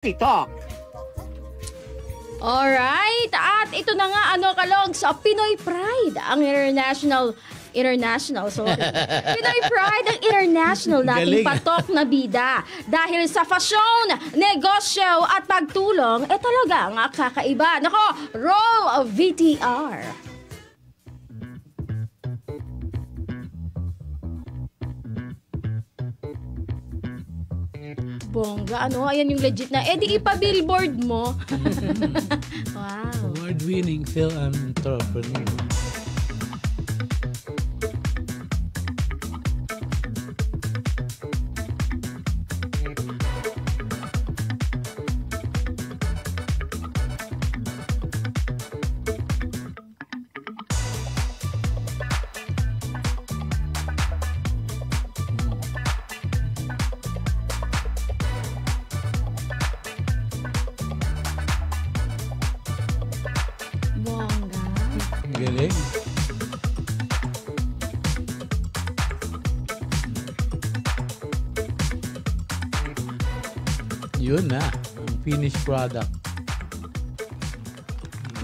Ito. Alright, at ito na nga Kalog sa Pinoy Pride, ang Pinoy Pride ang international nating patok na bida. Dahil sa fashion, negosyo at pagtulong, talagang kakaiba. Nako, roll VTR. Bongga, ayan yung legit na. Di ipa-billboard mo. Wow. Award-winning film entrepreneur. Galing. Yun na, ang finished product.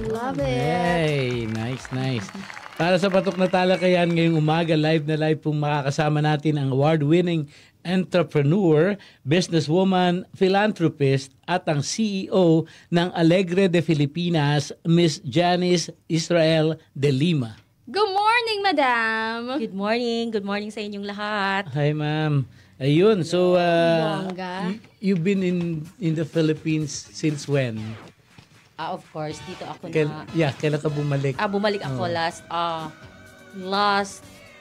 Love it. Hey, nice. Para sa Patok na Talakayan ngayong umaga, live pong makakasama natin ang award-winning entrepreneur, businesswoman, philanthropist at ang CEO ng Alegre de Filipinas, Miss Janice Israel de Lima. Good morning, Madam. Good morning. Good morning sa inyong lahat. Hi, ma'am. Ayun, so you've been in the Philippines since when? Of course, dito ako kailan ka bumalik? Bumalik ako last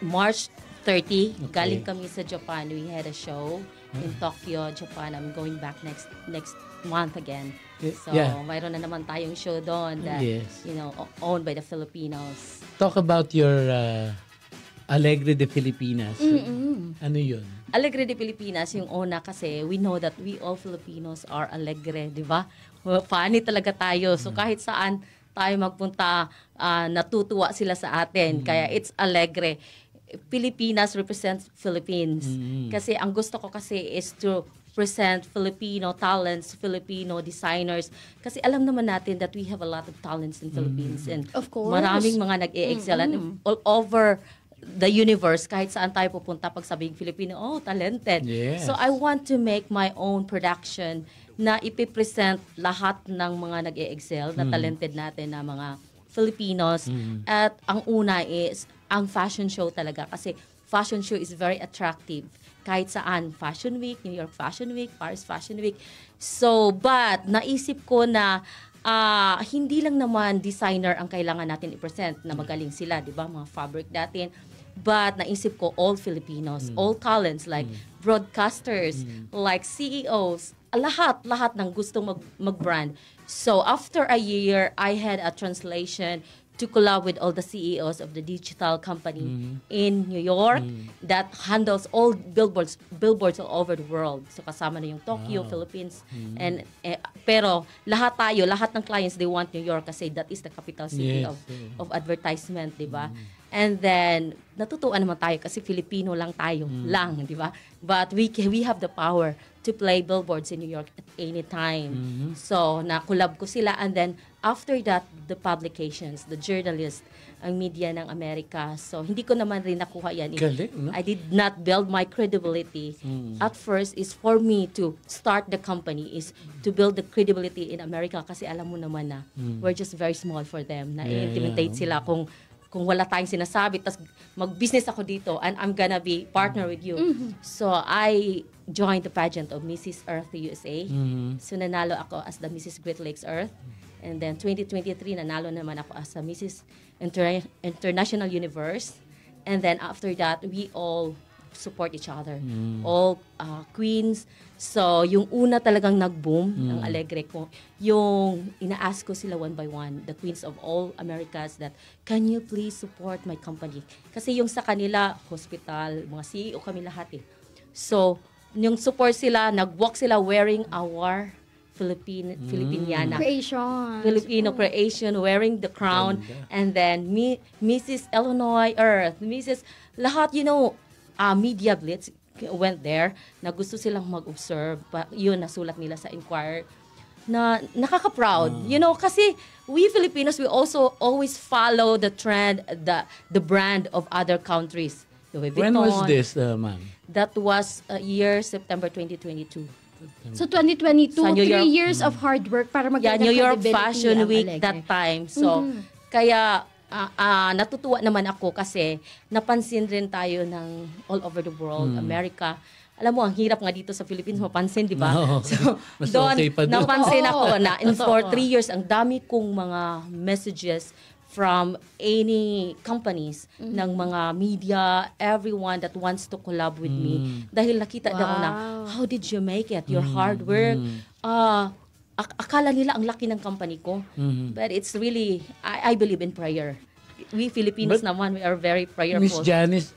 March 30. Okay. Galing kami sa Japan. We had a show in Tokyo, Japan. I'm going back next month again. So, mayroon na naman tayong show doon that, owned by the Filipinos. Talk about your Alegre de Filipinas. Ano yun? Alegre de Filipinas, yung una kasi, we know that we all Filipinos are alegre, di ba? Funny talaga tayo. So, kahit saan tayo magpunta, natutuwa sila sa atin. Kaya, it's alegre. Pilipinas represents Philippines. Kasi ang gusto ko kasi is to present Filipino talents, Filipino designers. Kasi alam naman natin that we have a lot of talents in Philippines. And of course, maraming mga nag-e-excel. And all over the universe, kahit saan tayo pupunta, pag sabing Filipino, talented. Yes. So I want to make my own production na ipipresent lahat ng mga nag-e-excel na talented natin na mga Filipinos. At ang una is ang fashion show talaga. Kasi fashion show is very attractive. Kahit saan. Fashion Week, New York Fashion Week, Paris Fashion Week. So, but naisip ko na hindi lang naman designer ang kailangan natin i-present na magaling sila, di ba? Mga fabric natin. But naisip ko all Filipinos, all talents like broadcasters, like CEOs, lahat ng gustong mag-brand. So, after a year, I had a translation to collab with all the CEOs of the digital company in New York that handles all billboards all over the world. So kasama na yung Tokyo, Philippines, and pero lahat ng clients, they want New York kasi that is the capital city of advertisement, di ba? And then natutuwa naman tayo kasi Filipino lang tayo, di ba? But we have the power to play billboards in New York at any time. So na-collab ko sila, and then after that, the publications, the journalists, ang media ng Amerika. So, hindi ko naman rin nakuha yan. Galing, no? I did not build my credibility. At first, is for me to start the company, is to build the credibility in America. Kasi alam mo naman na, we're just very small for them. Na-intimidate sila kung wala tayong sinasabi. Tapos, mag-business ako dito and I'm gonna be partner with you. So, I joined the pageant of Mrs. Earth USA. So, nanalo ako as the Mrs. Great Lakes Earth. And then 2023, nanalo naman ako as a Mrs. International Universe. And then after that, we all support each other. All queens. So, yung una talagang nag-boom ng Alegre ko, yung ina-ask ko sila one by one, the queens of all Americas, that, can you please support my company? Kasi yung sa kanila, hospital, mga CEO kami lahat eh. So, yung support sila, nag-walk sila wearing our Filipiniana Filipino creation, wearing the crown. And then Mrs. Illinois Earth, Mrs. lahat, Media Blitz went there na gusto silang mag-observe. Yun, nasulat nila sa Inquirer. na nakaka-proud. You know, kasi we Filipinos, we also always follow the trend, the brand of other countries. Louis Vuitton. When was this, ma'am? That was year September 2022. So 2022, Sa New 3 York. years of hard work para Yeah, magkaroon New ng York credibility Fashion ang Week Alegre. that time. So, kaya natutuwa naman ako kasi napansin rin tayo ng all over the world, America. Alam mo, ang hirap nga dito sa Philippines mapansin, di ba? Oo. So, Mas doon, okay pa doon. napansin Oo. ako na for Totoo. 3 years, ang dami kong mga messages from any companies, ng mga media, everyone that wants to collab with me. Dahil nakita daw na, how did you make it? Your hard work. Akala nila ang laki ng company ko. But it's really, I believe in prayer. We Filipinos But, naman, we are very Miss prayerful. Janice,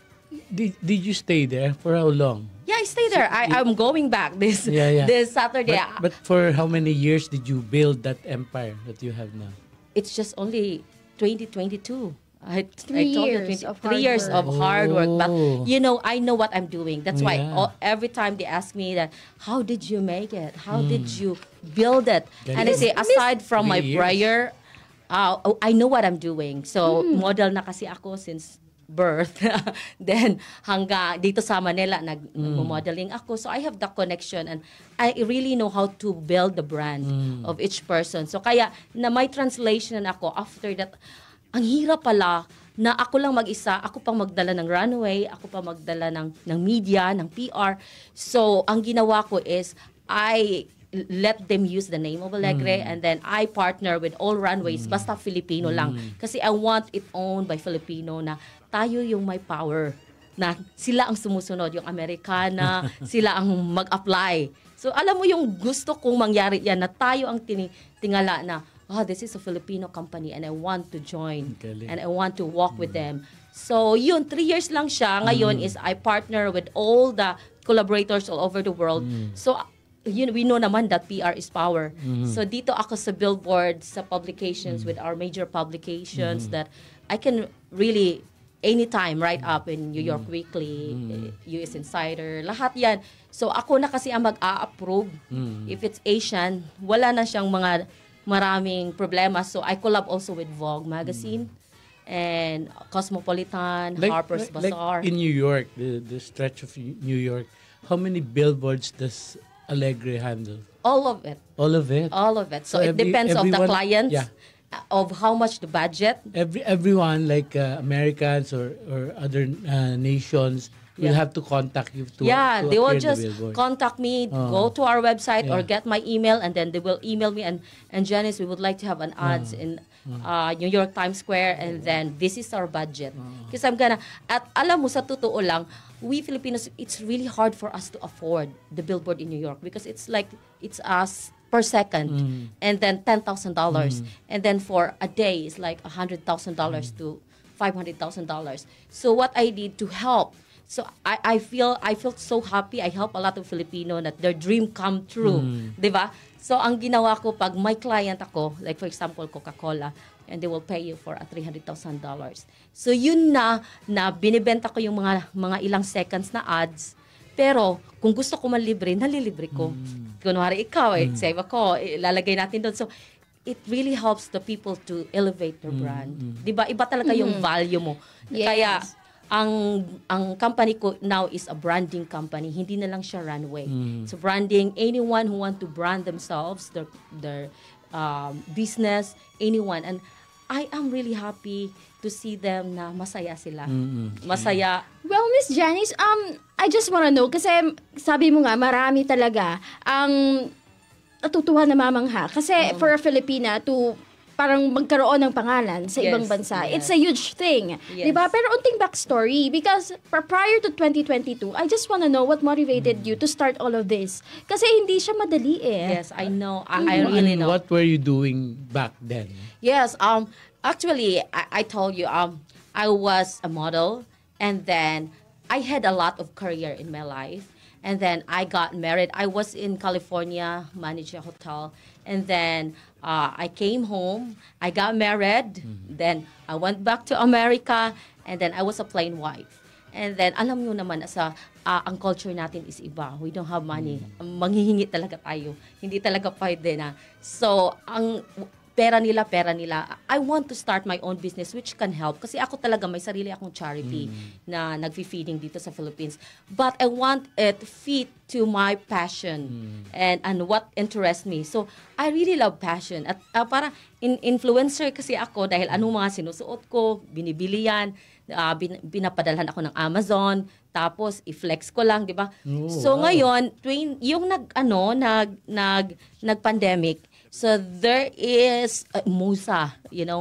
did you stay there for how long? Yeah, I stay there. I'm going back this Saturday. But for how many years did you build that empire that you have now? It's just only 2022. I 3 told you, years of 3 hard years work. of hard work. But, Oh. you know, I know what I'm doing. That's why Yeah. every time they ask me that, how did you make it? How did you build it? Galing. And I say, aside from 3 my years. prayer, I know what I'm doing. So, model na kasi ako since birth. Then, hanggang dito sa Manila, nag-modeling ako. So, I have the connection and I really know how to build the brand of each person. So, kaya na may translation ako after that, ang hirap pala na ako lang mag-isa, ako pang magdala ng runway, ako pang magdala ng media, ng PR. So, ang ginawa ko is, I let them use the name of Alegre and then I partner with all runways, basta Filipino lang. Kasi I want it owned by Filipino na tayo yung may power, na sila ang sumusunod, yung Amerikana, sila ang mag-apply. So, alam mo yung gusto kong mangyari yan, na tayo ang tingala na, this is a Filipino company and I want to join Galing. and I want to walk with them. So, yun, 3 years lang siya. Ngayon is I partner with all the collaborators all over the world. So, we know naman that PR is power. So, dito ako sa billboard, sa publications with our major publications that I can really anytime write up in New York Weekly, US Insider, lahat yan. So, ako na kasi ang mag-a-approve. If it's Asian, wala na siyang maraming problema. So, I collab also with Vogue magazine and Cosmopolitan, Harper's Bazaar. Like in New York, the stretch of New York, how many billboards does Alegre handle? All of it. All of it? All of it. So, So it depends of the everyone- clients, yeah. of how much the budget. Everyone, like Americans or other nations, will have to contact you to They will appear in the just billboard. contact me, go to our website or Yeah. get my email, and then they will email me and Janice, we would like to have an ads in New York Times Square, and then this is our budget. Because I'm gonna, at alam mo, sa totoo lang, we Filipinos, it's really hard for us to afford the billboard in New York because it's us per second, and then $10,000, and then for a day it's like $100,000 to $500,000. So what I did to help. So I feel so happy. I help a lot of Filipino that their dream come true, 'di ba? So ang ginawa ko pag may client ako, like for example Coca-Cola, and they will pay you for $300,000. So yun na binibenta ko yung mga ilang seconds na ads. Pero kung gusto ko manlibre, nalilibre ko. Kunwari ikaw, save ako, ilalagay natin doon. So it really helps the people to elevate their brand. 'Di ba? Iba talaga yung value mo. Yes. Kaya ang company ko now is a branding company. Hindi na lang siya runway. So branding, anyone who want to brand themselves, their business, anyone. And I am really happy to see them na masaya sila. Masaya. Well, Miss Janice, I just wanna know, kasi sabi mo nga, marami talaga ang natutuwa na mamangha. Kasi for a Filipina to parang magkaroon ng pangalan sa ibang bansa. Yes. It's a huge thing. Yes. Diba? Pero unting backstory, because prior to 2022, I just wanna know what motivated you to start all of this. Kasi hindi siya madali eh. Yes, I know. I really know. What were you doing back then? Yes, actually, I told you, I was a model, and then I had a lot of career in my life, and then I got married. I was in California, managed a hotel, and then I came home, I got married, then I went back to America, and then I was a plain wife. And then, alam nyo naman, ang culture natin is iba. We don't have money. Manghihingi talaga tayo. Hindi talaga pwede na. So, ang pera nila. I want to start my own business which can help. Kasi ako talaga, may sarili akong charity na nagfi-feeding dito sa Philippines. But I want it fit to my passion and what interests me. So, I really love passion. At para influencer kasi ako dahil anong mga sinusuot ko, binibili yan, binapadalhan ako ng Amazon, tapos i-flex ko lang, 'di ba? So ngayon, yung nag-pandemic, so there is Musa,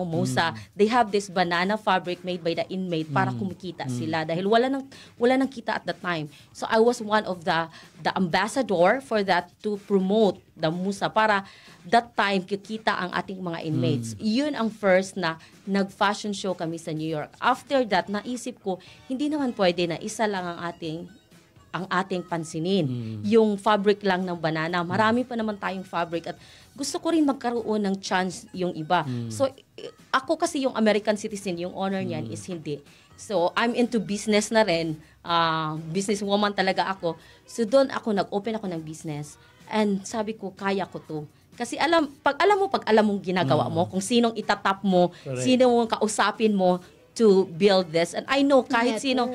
Musa. They have this banana fabric made by the inmate para kumikita sila dahil wala nang kita at that time. So I was one of the ambassador for that to promote the Musa para that time kikita ang ating mga inmates. Yun ang first na nag-fashion show kami sa New York. After that, naisip ko, hindi naman pwede na isa lang ang ating pansinin. Yung fabric lang ng banana. Marami pa naman tayong fabric at gusto ko rin magkaroon ng chance yung iba. So, ako kasi yung American citizen, yung honor niyan is hindi. So, I'm into business na rin. Businesswoman talaga ako. So, doon nag-open ako ng business. And sabi ko, kaya ko to. Kasi pag alam mong ginagawa mo, kung sinong itatap mo, sinong kausapin mo to build this. And I know kahit sino,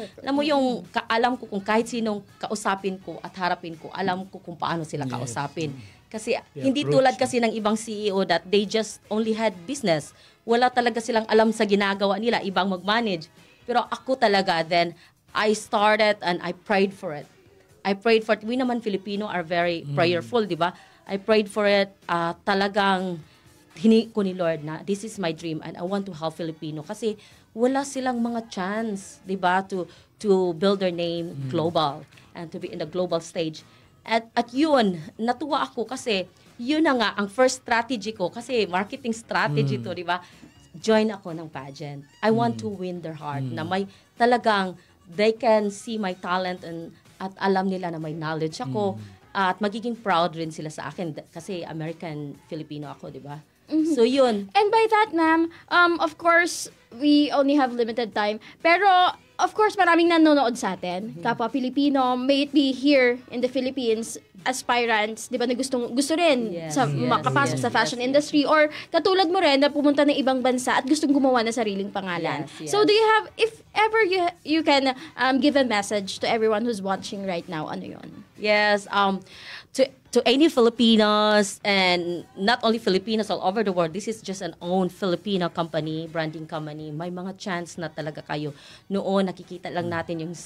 alam ko kung kahit sinong kausapin ko at harapin ko, alam ko kung paano sila kausapin. Kasi hindi tulad kasi ng ibang CEO that they just only had business. Wala talaga silang alam sa ginagawa nila, ibang mag-manage. Pero ako talaga, then I started and I prayed for it. We naman Filipino are very prayerful, di ba? I prayed for it. Talagang hiningi ko ni Lord na this is my dream and I want to help Filipino kasi wala silang mga chance, di ba, to build their name global and to be in the global stage. At yun, natuwa ako kasi yun na nga ang first strategy ko kasi marketing strategy to, di ba? Join ako ng pageant. I want to win their heart na may talagang they can see my talent at alam nila na may knowledge ako. At magiging proud rin sila sa akin kasi American-Filipino ako, di ba? So, yun. And by that, ma'am, of course, we only have limited time. Pero, of course, maraming nanonood sa atin. Kapwa Pilipino, may it be here in the Philippines, aspirants, di ba, na gusto rin makapasok sa fashion industry. Or, katulad mo rin, na pumunta ng ibang bansa at gustong gumawa ng sariling pangalan. So, do you have, if ever you can give a message to everyone who's watching right now, ano yun? Yes, to any Filipinos and not only Filipinos all over the world, this is just an own Filipino company, branding company. May mga chance na talaga kayo. Noon, nakikita lang natin yung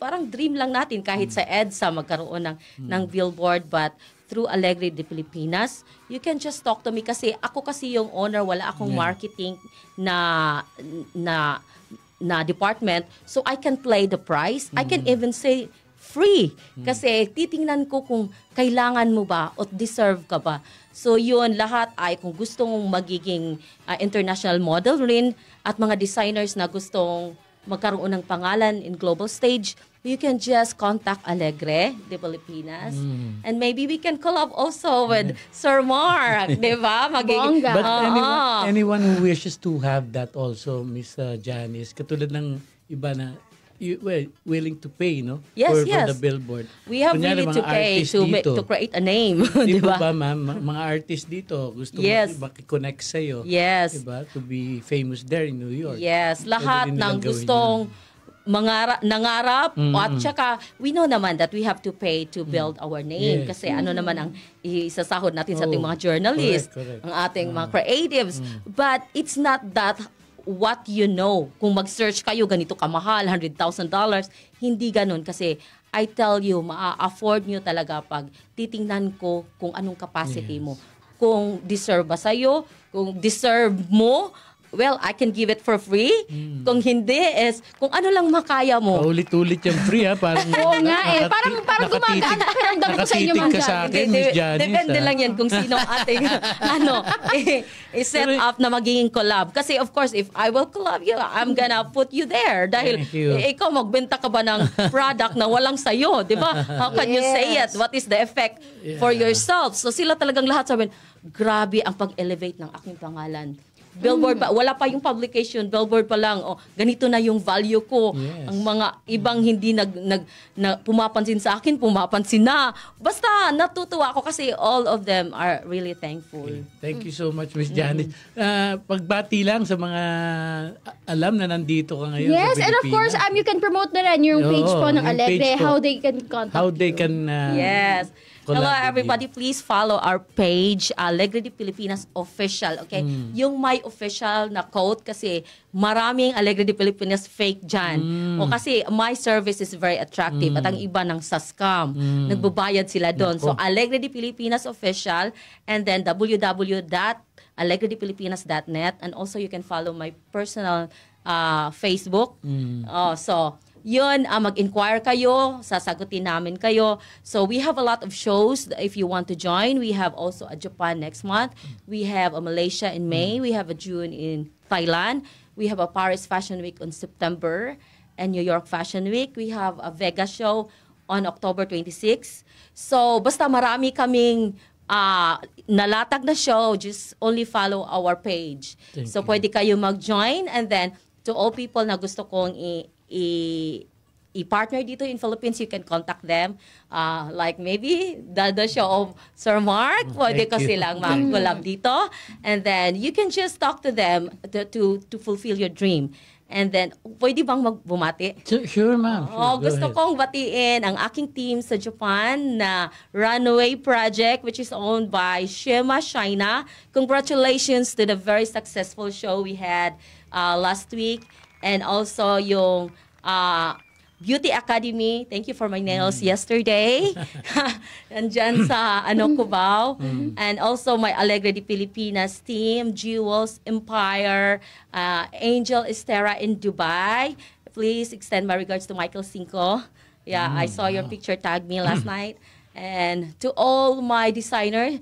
parang dream lang natin kahit sa EDSA magkaroon ng billboard, but through Alegre de Pilipinas, you can just talk to me kasi ako kasi yung owner, wala akong marketing na department, so I can play the price. I can even say free. Kasi titingnan ko kung kailangan mo ba o deserve ka ba. So yun, lahat ay kung gustong magiging international model rin at mga designers na gustong magkaroon ng pangalan in global stage, you can just contact Alegre de Pilipinas. And maybe we can collab also with Sir Mark, di ba? Bongga. But anyone who wishes to have that also, Miss Janice, katulad ng iba na willing to pay, no? Yes, for the billboard. We have Kunyari, really to pay to create a name. Di diba? ba, ma'am? Mga artists dito, gusto makikonnect sa'yo. Yes. Diba? To be famous there in New York. Yes. Lahat ng gustong nangarap at saka we know naman that we have to pay to build our name kasi ano naman ang isasahod natin sa ating mga journalists, correct. ang ating mga creatives. But it's not that what you know. Kung mag-search kayo, ganito kamahal, $100,000, hindi ganun. Kasi I tell you, ma-afford nyo talaga pag titingnan ko kung anong capacity mo. Kung deserve ba sa'yo, kung deserve mo, well, I can give it for free. Kung hindi is, kung ano lang makaya mo. Paulit-ulit yung free, ha? Parang, Oo nga parang gumagana. Pakiramdam ko sa inyo, nakatitig Ma'am ka sa akin, Miss Janice. Depende lang yan kung sino ating set up na magiging collab. Kasi of course, if I will collab you, I'm gonna put you there. Dahil ikaw magbenta ka ba ng product na walang sayo, di ba? How can you say it? What is the effect for yourself? So sila talagang lahat sabihin, grabe ang pag-elevate ng aking pangalan. Billboard pa, wala pa yung publication, billboard pa lang, ganito na yung value ko. Yes. Ang mga ibang hindi pumapansin sa akin, pumapansin na. Basta natutuwa ako kasi all of them are really thankful. Thank you so much, Miss Janice. Pagbati lang sa mga alam na nandito ka ngayon Yes, sa and of course, Pilipinas. you can promote na rin yung page po ng yung Alegre, page po. how they can contact How they you. can Yes. Hello collab with everybody, please follow our page, Alegre de Pilipinas Official, okay? Yung my official na quote kasi maraming Alegre de Pilipinas fake dyan. O kasi my service is very attractive at ang iba ng sa scam. Nagbabayad sila doon. So Alegre de Pilipinas Official and then www.alegredepilipinas.net and also you can follow my personal Facebook. So yun, mag-inquire kayo, sasagutin namin kayo. So we have a lot of shows if you want to join. We have also a Japan next month. We have a Malaysia in May. We have a June in Thailand. We have a Paris Fashion Week on September and New York Fashion Week. We have a Vegas show on October 26. So basta marami kaming nalatag na show. Just only follow our page. So pwede kayo mag-join and then to all people na gusto kong i-partner dito in Philippines, you can contact them. Like maybe the show of Sir Mark, pwede ko silang mag-collab dito. And then you can just talk to them to fulfill your dream. And then, pwede bang bumati? Sure, ma'am. Sure, go Gusto ahead. kong batiin ang aking team sa Japan na Runaway Project, which is owned by Shima China. Congratulations to the very successful show we had last week. And also yung Beauty Academy. Thank you for my nails yesterday. Nandyan sa Cubao. And also my Alegre de Pilipinas team, Jewels Empire, Angel Estera in Dubai. Please extend my regards to Michael Cinco. Yeah, I saw your picture, tag me last night. And to all my designers,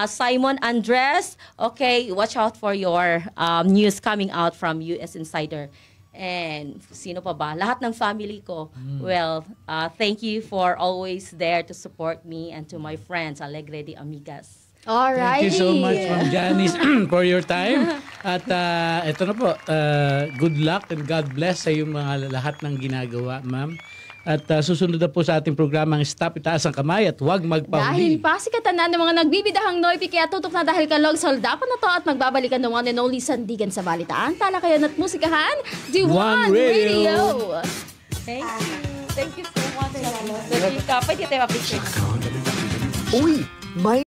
Simon Andres, okay, watch out for your news coming out from US Insider. And sino pa ba? Lahat ng family ko. Well, thank you for always there to support me and to my friends, Alegre de Amigas. Alright. Thank you so much, Ma'am Janice, for your time. At ito na po, good luck and God bless sa iyong mga lahat ng ginagawa, ma'am. At susunod na po sa ating programang Stop Itaas ang Kamay at Huwag Dahil Magpahuli. pa si katanan ng mga nagbibidahang Noipi, kaya tutok na dahil kalog soldapan na to at magbabalikan ng one and only sandigan sa balitaan, talakayan at musikahan, The One One Radio. Radio. Thank you. Thank you so much. Pwede tayo mapicture. Uy, may